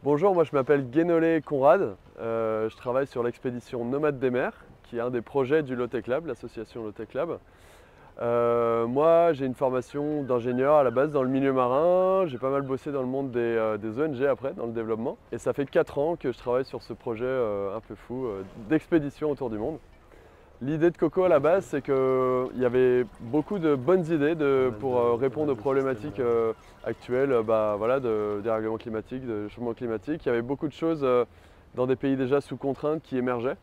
Bonjour, moi je m'appelle Guénolé Conrad. Je travaille sur l'expédition Nomades des mers, qui est un des projets du Low-Tech Lab, l'association Low-Tech Lab. Moi j'ai une formation d'ingénieur à la base dans le milieu marin. J'ai pas mal bossé dans le monde des ONG après, dans le développement. Et ça fait 4 ans que je travaille sur ce projet un peu fou d'expédition autour du monde. L'idée de Coco à la base, c'est qu'il y avait beaucoup de bonnes idées pour répondre aux problématiques actuelles voilà, de dérèglement climatique, de changement climatique. Il y avait beaucoup de choses dans des pays déjà sous contrainte qui émergeaient.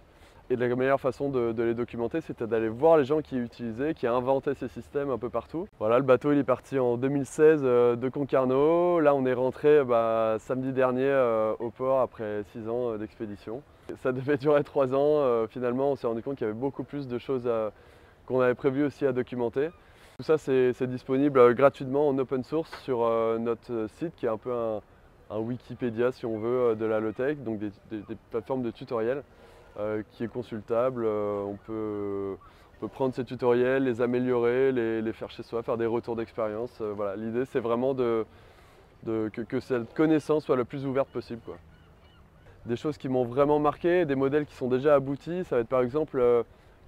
Et la meilleure façon de les documenter, c'était d'aller voir les gens qui utilisaient, qui inventaient ces systèmes un peu partout. Voilà, le bateau il est parti en 2016 de Concarneau. Là, on est rentré samedi dernier au port après 6 ans d'expédition. Ça devait durer 3 ans. Finalement, on s'est rendu compte qu'il y avait beaucoup plus de choses qu'on avait prévu aussi à documenter. Tout ça, c'est disponible gratuitement en open source sur notre site qui est un peu un Wikipédia, si on veut, de la low-tech, donc des plateformes de tutoriels. Qui est consultable. On peut prendre ces tutoriels, les améliorer, les faire chez soi, faire des retours d'expérience. Voilà. L'idée c'est vraiment que cette connaissance soit la plus ouverte possible, quoi. Des choses qui m'ont vraiment marqué, des modèles qui sont déjà aboutis, ça va être par exemple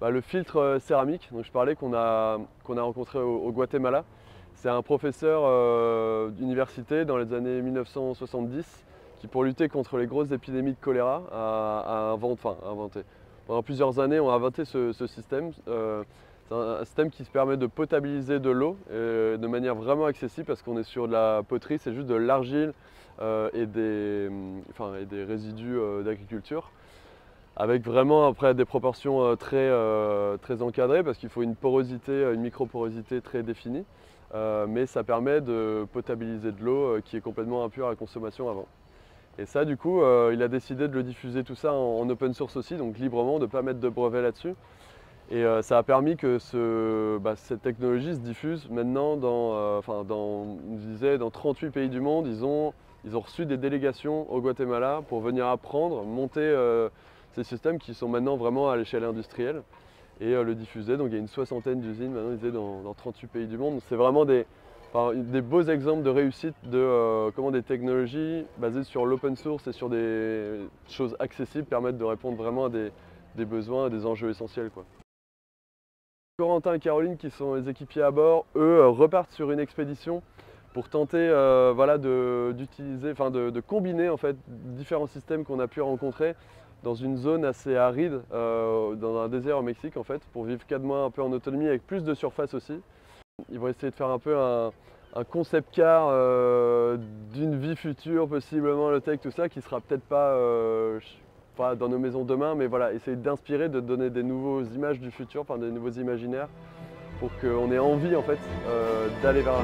le filtre céramique dont je parlais qu'on a rencontré au Guatemala. C'est un professeur d'université dans les années 1970 qui, pour lutter contre les grosses épidémies de choléra, a inventé. Pendant plusieurs années, on a inventé ce système. C'est un système qui se permet de potabiliser de l'eau de manière vraiment accessible parce qu'on est sur de la poterie, c'est juste de l'argile et des résidus d'agriculture. Avec vraiment après des proportions très encadrées parce qu'il faut une porosité, une microporosité très définie. Mais ça permet de potabiliser de l'eau qui est complètement impure à la consommation avant. Et ça, du coup, il a décidé de le diffuser tout ça en open source aussi, donc librement, de ne pas mettre de brevet là-dessus. Et ça a permis que cette technologie se diffuse maintenant dans 38 pays du monde. Ils ont reçu des délégations au Guatemala pour venir apprendre, monter ces systèmes qui sont maintenant vraiment à l'échelle industrielle et le diffuser. Donc il y a une soixantaine d'usines maintenant dans 38 pays du monde. C'est vraiment des beaux exemples de réussite de comment des technologies basées sur l'open source et sur des choses accessibles permettent de répondre vraiment à des besoins, à des enjeux essentiels, quoi. Corentin et Caroline, qui sont les équipiers à bord, eux repartent sur une expédition pour tenter de combiner en fait différents systèmes qu'on a pu rencontrer dans une zone assez aride, dans un désert au Mexique en fait, pour vivre 4 mois un peu en autonomie avec plus de surface aussi. Ils vont essayer de faire un peu un concept car d'une vie future, possiblement low-tech, tout ça, qui sera peut-être pas dans nos maisons demain, mais voilà, essayer d'inspirer, de donner des nouvelles images du futur, enfin des nouveaux imaginaires, pour qu'on ait envie en fait d'aller vers là.